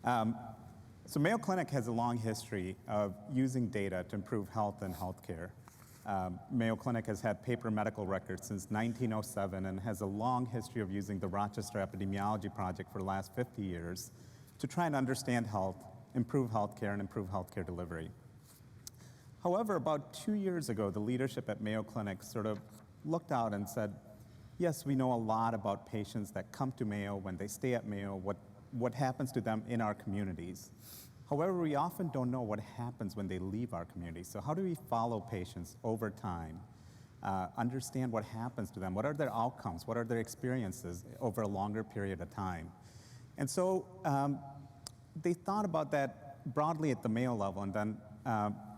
So Mayo Clinic has a long history of using data to improve health and healthcare. Mayo Clinic has had paper medical records since 1907 and has a long history of using the Rochester Epidemiology Project for the last 50 years to try and understand health, improve healthcare, and improve healthcare delivery. However, about 2 years ago, the leadership at Mayo Clinic sort of looked out and said, yes, we know a lot about patients that come to Mayo, when they stay at Mayo, what happens to them in our communities. However, we often don't know what happens when they leave our communities. So how do we follow patients over time, understand what happens to them, what are their outcomes, what are their experiences over a longer period of time? And so they thought about that broadly at the Mayo level, and then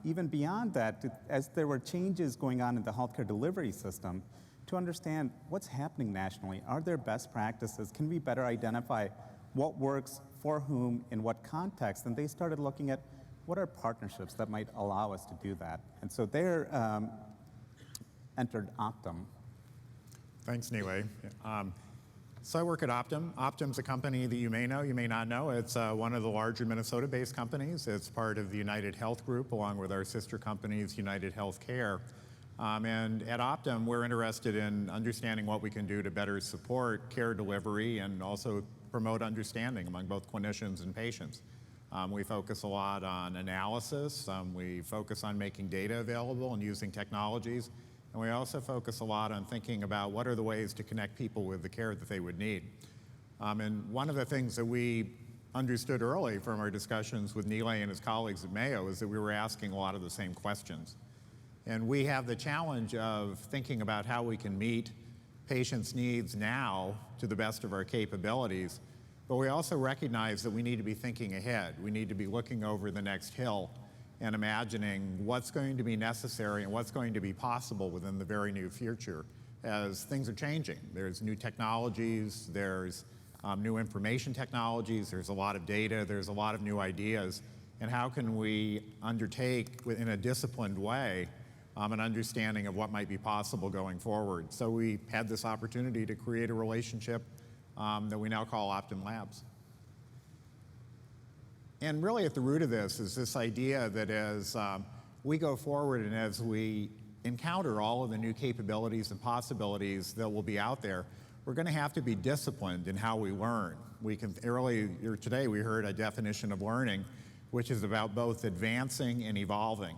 even beyond that, as there were changes going on in the healthcare delivery system, to understand what's happening nationally. Are there best practices? Can we better identify what works for whom, in what context? And they started looking at what are partnerships that might allow us to do that. And so there entered Optum. Thanks, Nilay. So I work at Optum. Optum's a company that you may know, you may not know. It's one of the larger Minnesota-based companies. It's part of the United Health Group, along with our sister companies, United Healthcare. And at Optum, we're interested in understanding what we can do to better support care delivery and also promote understanding among both clinicians and patients. We focus a lot on analysis. We focus on making data available and using technologies. And we also focus a lot on thinking about what are the ways to connect people with the care that they would need. And one of the things that we understood early from our discussions with Nilay and his colleagues at Mayo is that we were asking a lot of the same questions. And we have the challenge of thinking about how we can meet patients' needs now to the best of our capabilities, but we also recognize that we need to be thinking ahead. We need to be looking over the next hill and imagining what's going to be necessary and what's going to be possible within the very near future as things are changing. There's new technologies, there's new information technologies, there's a lot of data, there's a lot of new ideas, and how can we undertake in a disciplined way an understanding of what might be possible going forward. So we had this opportunity to create a relationship that we now call Optum Labs. And really at the root of this is this idea that as we go forward and as we encounter all of the new capabilities and possibilities that will be out there, we're going to have to be disciplined in how we learn. Earlier today we heard a definition of learning, which is about both advancing and evolving.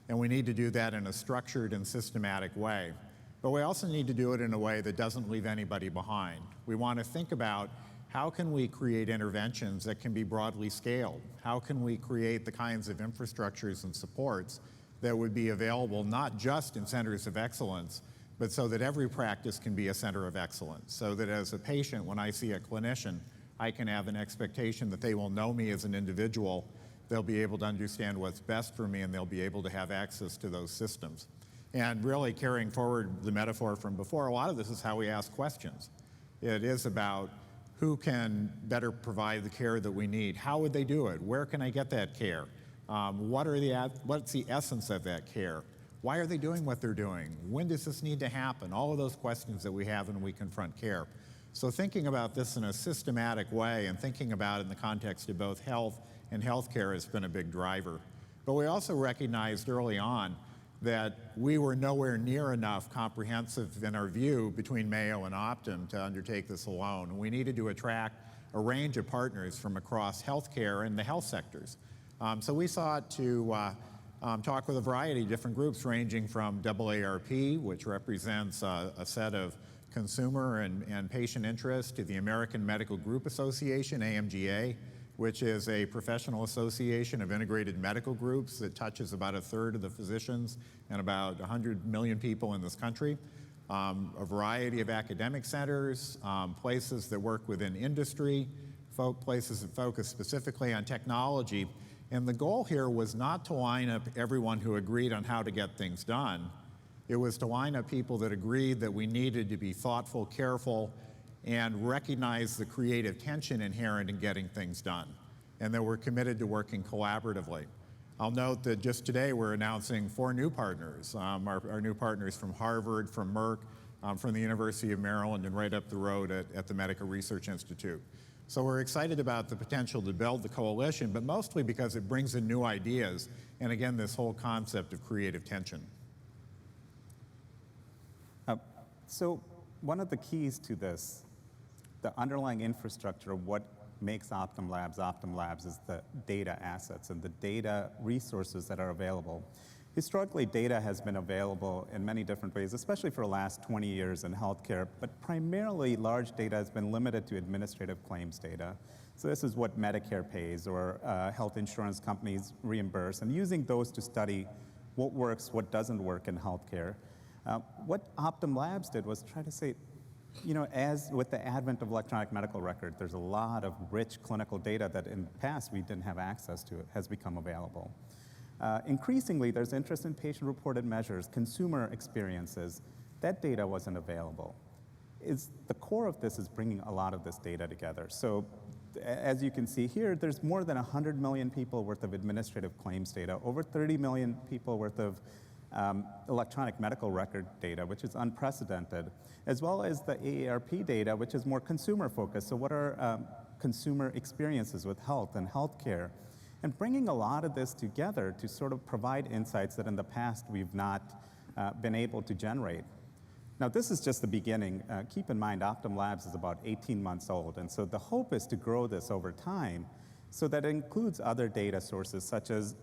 And we need to do that in a structured and systematic way. But we also need to do it in a way that doesn't leave anybody behind. We want to think about how can we create interventions that can be broadly scaled? How can we create the kinds of infrastructures and supports that would be available not just in centers of excellence, but so that every practice can be a center of excellence, so that as a patient, when I see a clinician, I can have an expectation that they will know me as an individual, they'll be able to understand what's best for me, and they'll be able to have access to those systems. And really carrying forward the metaphor from before, a lot of this is how we ask questions. It is about who can better provide the care that we need? How would they do it? Where can I get that care? What's the essence of that care? Why are they doing what they're doing? When does this need to happen? All of those questions that we have when we confront care. So thinking about this in a systematic way and thinking about it in the context of both health and healthcare has been a big driver. But we also recognized early on that we were nowhere near enough comprehensive in our view between Mayo and Optum to undertake this alone. We needed to attract a range of partners from across healthcare and the health sectors. So we sought to talk with a variety of different groups ranging from AARP, which represents a set of consumer and patient interest, to the American Medical Group Association, AMGA, which is a professional association of integrated medical groups that touches about a third of the physicians and about 100 million people in this country. A variety of academic centers, places that work within industry, places that focus specifically on technology. And the goal here was not to line up everyone who agreed on how to get things done. It was to line up people that agreed that we needed to be thoughtful, careful, and recognize the creative tension inherent in getting things done, and that we're committed to working collaboratively. I'll note that just today we're announcing 4 new partners, our new partners from Harvard, from Merck, from the University of Maryland, and right up the road at the Medical Research Institute. So we're excited about the potential to build the coalition, but mostly because it brings in new ideas, and again, this whole concept of creative tension. So one of the keys to this, the underlying infrastructure of what makes Optum Labs is the data assets and the data resources that are available. Historically, data has been available in many different ways, especially for the last 20 years in healthcare, but primarily large data has been limited to administrative claims data. So this is what Medicare pays or health insurance companies reimburse, and using those to study what works, what doesn't work in healthcare. What Optum Labs did was try to say, as with the advent of electronic medical record, there's a lot of rich clinical data that in the past we didn't have access to, has become available. Increasingly, there's interest in patient-reported measures, consumer experiences. That data wasn't available. The core of this is bringing a lot of this data together. So as you can see here, there's more than 100 million people worth of administrative claims data, over 30 million people worth of electronic medical record data, which is unprecedented, as well as the AARP data, which is more consumer-focused. So what are consumer experiences with health and healthcare? And bringing a lot of this together to sort of provide insights that in the past we've not been able to generate. Now, this is just the beginning. Keep in mind, Optum Labs is about 18 months old, and so the hope is to grow this over time so that it includes other data sources, such as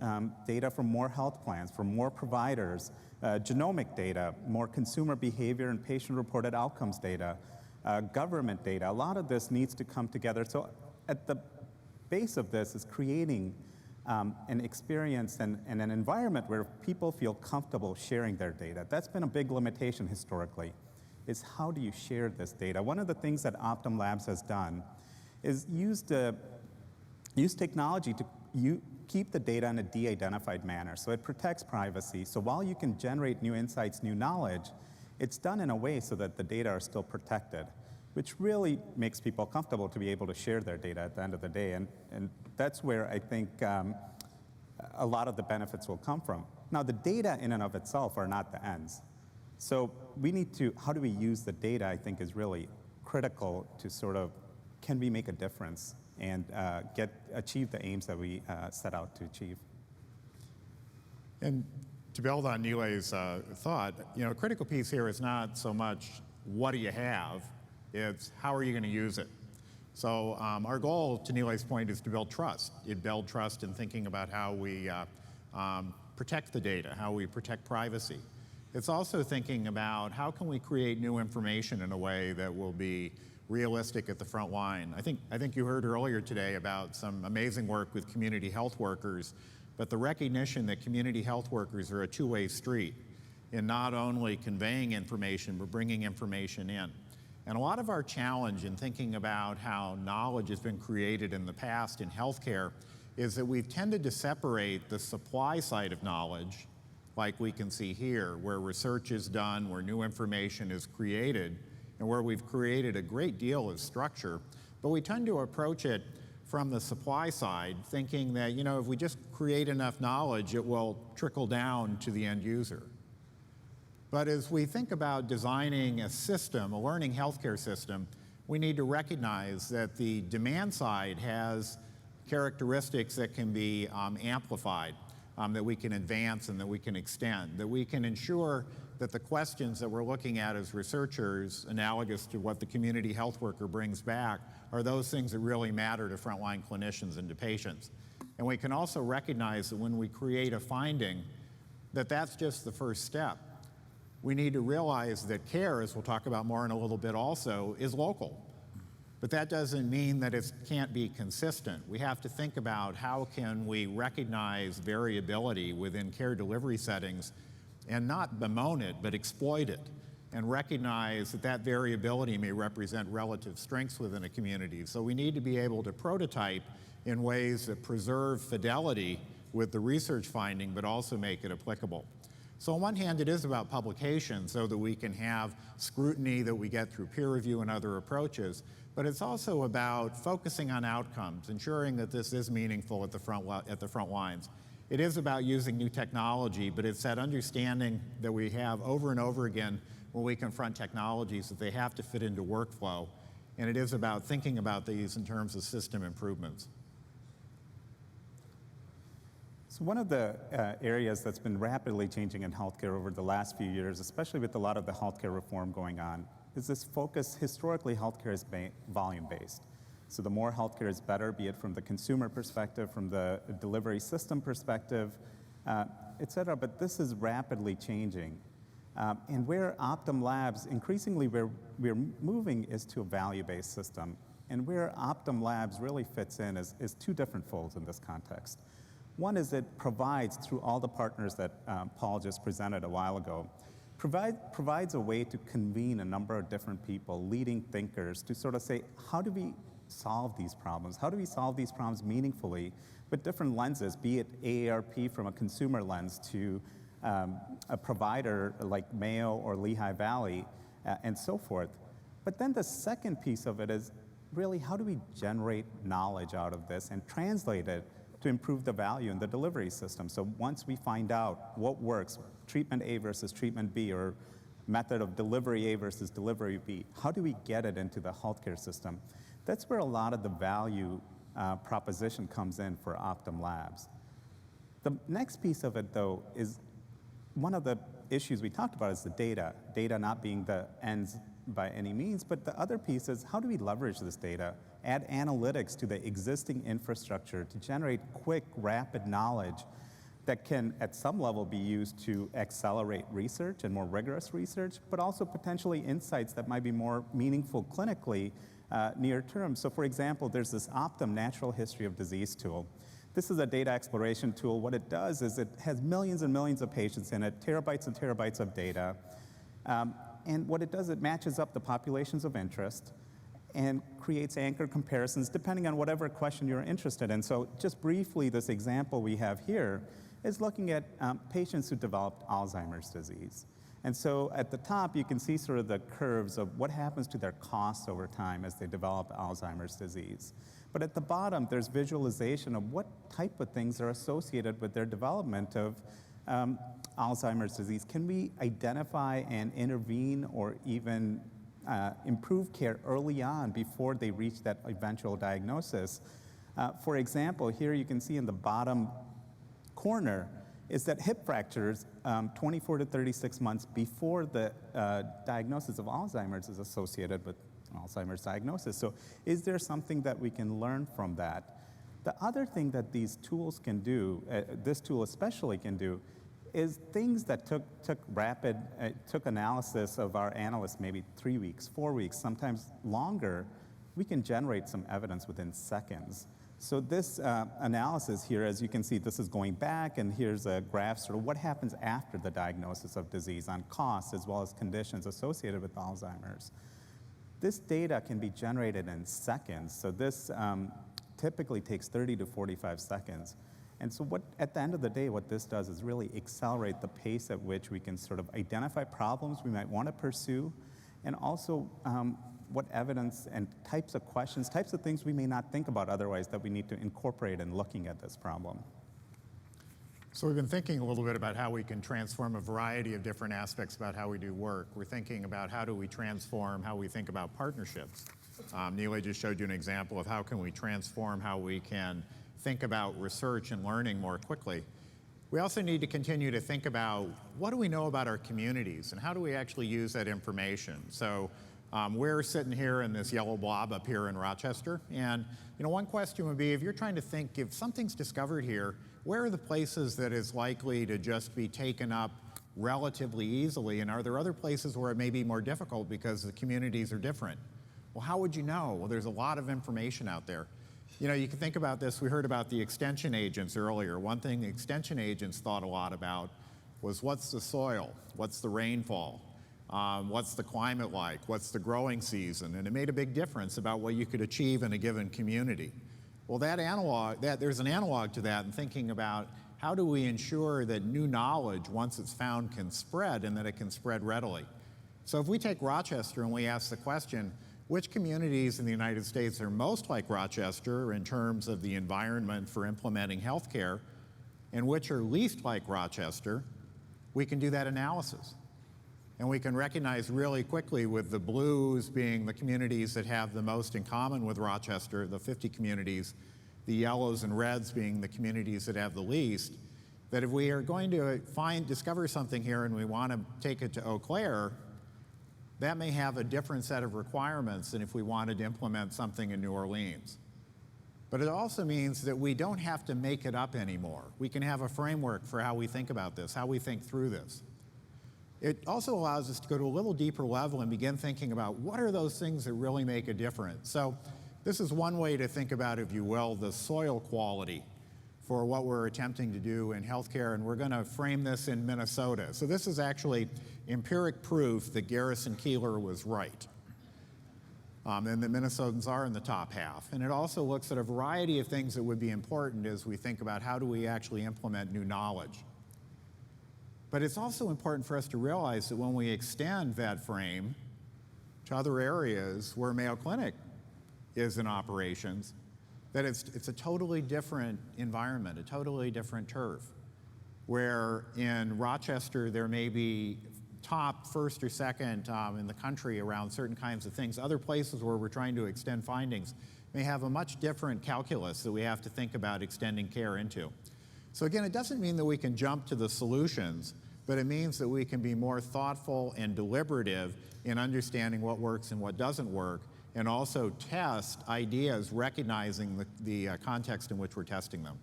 data from more health plans, from more providers, genomic data, more consumer behavior and patient-reported outcomes data, government data. A lot of this needs to come together. So at the base of this is creating an experience and an environment where people feel comfortable sharing their data. That's been a big limitation historically, is how do you share this data? One of the things that Optum Labs has done is use technology to keep the data in a de-identified manner. So it protects privacy. So while you can generate new insights, new knowledge, it's done in a way so that the data are still protected, which really makes people comfortable to be able to share their data at the end of the day. And that's where I think a lot of the benefits will come from. Now, the data in and of itself are not the ends. So we need to, how do we use the data, I think, is really critical to sort of, can we make a difference and achieve the aims that we set out to achieve? And to build on Nilay's thought, a critical piece here is not so much what do you have, it's how are you going to use it. So our goal, to Nilay's point, is to build trust. You build trust in thinking about how we protect the data, how we protect privacy. It's also thinking about how can we create new information in a way that will be realistic at the front line. I think you heard earlier today about some amazing work with community health workers, but the recognition that community health workers are a two-way street in not only conveying information, but bringing information in. And a lot of our challenge in thinking about how knowledge has been created in the past in healthcare is that we've tended to separate the supply side of knowledge, like we can see here, where research is done, where new information is created, and where we've created a great deal of structure, but we tend to approach it from the supply side, thinking that, if we just create enough knowledge, it will trickle down to the end user. But as we think about designing a system, a learning healthcare system, we need to recognize that the demand side has characteristics that can be amplified, that we can advance and that we can extend, that we can ensure that the questions that we're looking at as researchers, analogous to what the community health worker brings back, are those things that really matter to frontline clinicians and to patients. And we can also recognize that when we create a finding, that that's just the first step. We need to realize that care, as we'll talk about more in a little bit also, is local. But that doesn't mean that it can't be consistent. We have to think about how can we recognize variability within care delivery settings and not bemoan it, but exploit it, and recognize that that variability may represent relative strengths within a community. So we need to be able to prototype in ways that preserve fidelity with the research finding, but also make it applicable. So on one hand, it is about publication so that we can have scrutiny that we get through peer review and other approaches, but it's also about focusing on outcomes, ensuring that this is meaningful at the front lines. It is about using new technology, but it's that understanding that we have over and over again when we confront technologies that they have to fit into workflow and it is about thinking about these in terms of system improvements. So one of the areas that's been rapidly changing in healthcare over the last few years, especially with a lot of the healthcare reform going on, is this focus. Historically, healthcare is volume-based. So the more healthcare is better, be it from the consumer perspective, from the delivery system perspective, et cetera, but this is rapidly changing. And where Optum Labs, increasingly where we're moving is to a value-based system. And where Optum Labs really fits in is two different folds in this context. One is it provides, through all the partners that Paul just presented a while ago, provides a way to convene a number of different people, leading thinkers, to sort of say, how do we solve these problems? How do we solve these problems meaningfully with different lenses, be it AARP from a consumer lens to a provider like Mayo or Lehigh Valley, and so forth. But then the second piece of it is really how do we generate knowledge out of this and translate it to improve the value in the delivery system. So once we find out what works, treatment A versus treatment B, or method of delivery A versus delivery B, how do we get it into the healthcare system? That's where a lot of the value proposition comes in for Optum Labs. The next piece of it, though, is one of the issues we talked about is the data not being the ends by any means, but the other piece is how do we leverage this data, add analytics to the existing infrastructure to generate quick, rapid knowledge that can, at some level, be used to accelerate research and more rigorous research, but also potentially insights that might be more meaningful clinically near term. So for example, there's this Optum Natural History of Disease tool. This is a data exploration tool. What it does is it has millions and millions of patients in it, terabytes and terabytes of data. And what it does, it matches up the populations of interest and creates anchor comparisons depending on whatever question you're interested in. So just briefly, this example we have here is looking at patients who developed Alzheimer's disease. And so at the top, you can see sort of the curves of what happens to their costs over time as they develop Alzheimer's disease. But at the bottom, there's visualization of what type of things are associated with their development of Alzheimer's disease. Can we identify and intervene or even improve care early on before they reach that eventual diagnosis? For example, here you can see in the bottom corner is that hip fractures 24 to 36 months before the diagnosis of Alzheimer's is associated with Alzheimer's diagnosis. So is there something that we can learn from that? The other thing that these tools can do, this tool especially can do, is things that took analysis of our analysts maybe 3 weeks, 4 weeks, sometimes longer. We can generate some evidence within seconds. So this analysis here, as you can see, this is going back, and here's a graph sort of what happens after the diagnosis of disease on costs as well as conditions associated with Alzheimer's. This data can be generated in seconds, so this typically takes 30 to 45 seconds. And so at the end of the day, what this does is really accelerate the pace at which we can sort of identify problems we might want to pursue, and also what evidence and types of questions, types of things we may not think about otherwise that we need to incorporate in looking at this problem. So we've been thinking a little bit about how we can transform a variety of different aspects about how we do work. We're thinking about how do we transform how we think about partnerships. Nilay just showed you an example of how can we transform how we can think about research and learning more quickly. We also need to continue to think about what do we know about our communities and how do we actually use that information. So we're sitting here in this yellow blob up here in Rochester, and one question would be, if you're trying to think, if something's discovered here, where are the places that is likely to just be taken up relatively easily, and are there other places where it may be more difficult because the communities are different? Well, how would you know? Well, there's a lot of information out there. You can think about this. We heard about the extension agents earlier. One thing the extension agents thought a lot about was what's the soil, what's the rainfall, what's the climate like, what's the growing season, and it made a big difference about what you could achieve in a given community. Well, there's an analog to that in thinking about how do we ensure that new knowledge, once it's found, can spread and that it can spread readily. So if we take Rochester and we ask the question, which communities in the United States are most like Rochester in terms of the environment for implementing healthcare, and which are least like Rochester, we can do that analysis. And we can recognize really quickly, with the blues being the communities that have the most in common with Rochester, the 50 communities, the yellows and reds being the communities that have the least, that if we are going to discover something here and we want to take it to Eau Claire, that may have a different set of requirements than if we wanted to implement something in New Orleans. But it also means that we don't have to make it up anymore. We can have a framework for how we think about this, how we think through this. It also allows us to go to a little deeper level and begin thinking about what are those things that really make a difference. So this is one way to think about, if you will, the soil quality for what we're attempting to do in healthcare, and we're going to frame this in Minnesota. So this is actually empiric proof that Garrison Keillor was right, and that Minnesotans are in the top half. And it also looks at a variety of things that would be important as we think about how do we actually implement new knowledge. But it's also important for us to realize that when we extend that frame to other areas where Mayo Clinic is in operations, that it's a totally different environment, a totally different turf. Where in Rochester there may be top first or second in the country around certain kinds of things. Other places where we're trying to extend findings may have a much different calculus that we have to think about extending care into. So again, it doesn't mean that we can jump to the solutions, but it means that we can be more thoughtful and deliberative in understanding what works and what doesn't work, and also test ideas recognizing the context in which we're testing them.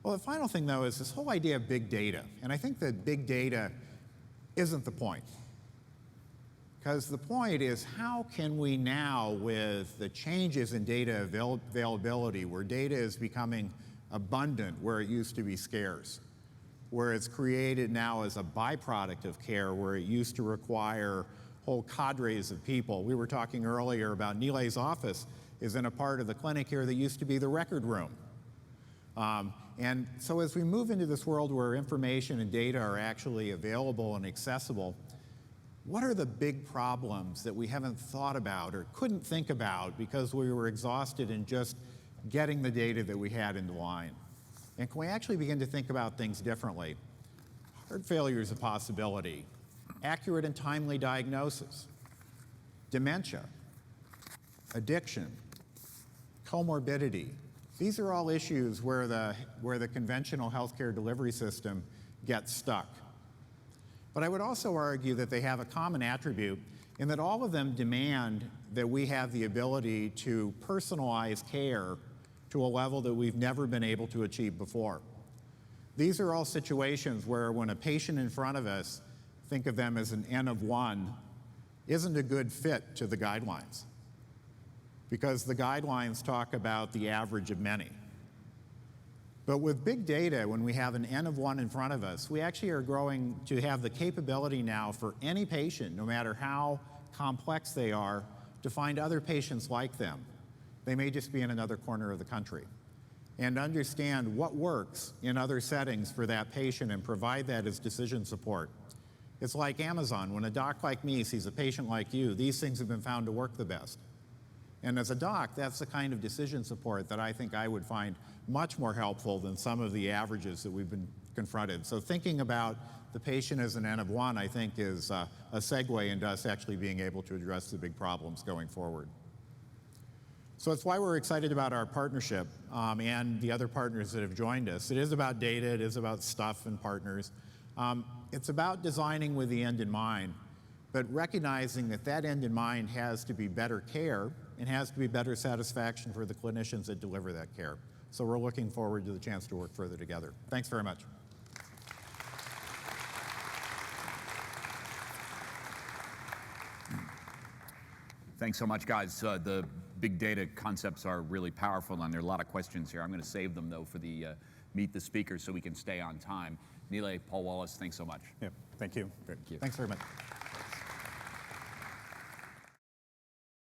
Well, the final thing, though, is this whole idea of big data. And I think that big data isn't the point. Because the point is, how can we now, with the changes in data availability, where data is becoming abundant where it used to be scarce, where it's created now as a byproduct of care, where it used to require whole cadres of people. We were talking earlier about Nilay's office is in a part of the clinic here that used to be the record room. And so as we move into this world where information and data are actually available and accessible, what are the big problems that we haven't thought about or couldn't think about because we were exhausted in just getting the data that we had into line? And can we actually begin to think about things differently? Heart failure is a possibility. Accurate and timely diagnosis, dementia, addiction, comorbidity. These are all issues where the conventional healthcare delivery system gets stuck. But I would also argue that they have a common attribute in that all of them demand that we have the ability to personalize care to a level that we've never been able to achieve before. These are all situations where when a patient in front of us, think of them as an N of one, isn't a good fit to the guidelines. Because the guidelines talk about the average of many. But with big data, when we have an N of one in front of us, we actually are growing to have the capability now for any patient, no matter how complex they are, to find other patients like them. They may just be in another corner of the country. And understand what works in other settings for that patient and provide that as decision support. It's like Amazon. When a doc like me sees a patient like you, these things have been found to work the best. And as a doc, that's the kind of decision support that I think I would find much more helpful than some of the averages that we've been confronted. So thinking about the patient as an N of one, I think, is a segue into us actually being able to address the big problems going forward. So it's why we're excited about our partnership and the other partners that have joined us. It is about data, it is about stuff and partners. It's about designing with the end in mind, but recognizing that that end in mind has to be better care and has to be better satisfaction for the clinicians that deliver that care. So we're looking forward to the chance to work further together. Thanks very much. Thanks so much, guys. The big data concepts are really powerful, and there are a lot of questions here. I'm going to save them, though, for the Meet the Speakers so we can stay on time. Nilay, Paul Wallace, thanks so much. Yeah, thank you. Thank you. Thanks very much.